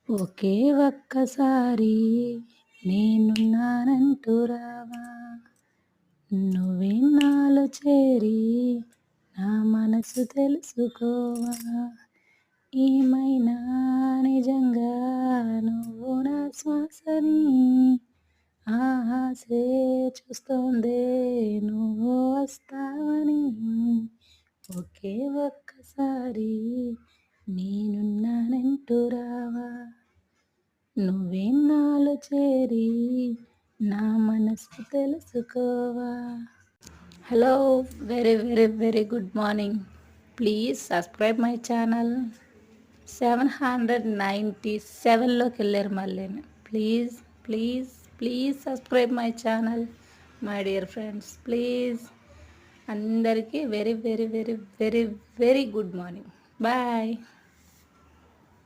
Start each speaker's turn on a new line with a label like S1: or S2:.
S1: ఒకే ఒక్కసారి నేనున్నానంటూ రావా, నువ్వే నాలో చేరి నా మనసు తెలుసుకోవా, ఏమైనా నిజంగా నువ్వు నా శ్వాసని, ఆసే చూస్తోందే నువ్వు వస్తావని. ఒకే ఒక్కసారి నేనున్నానంటూ రావా, నువ్వే నాలో చేరి నా మనసు తెలుసుకోవా. Hello, very very very good morning. Please subscribe my channel. 797లోకి వెళ్ళారు మళ్ళీ. Please please please subscribe my channel my dear friends. Please అందరికీ very very very very very good morning. Bye.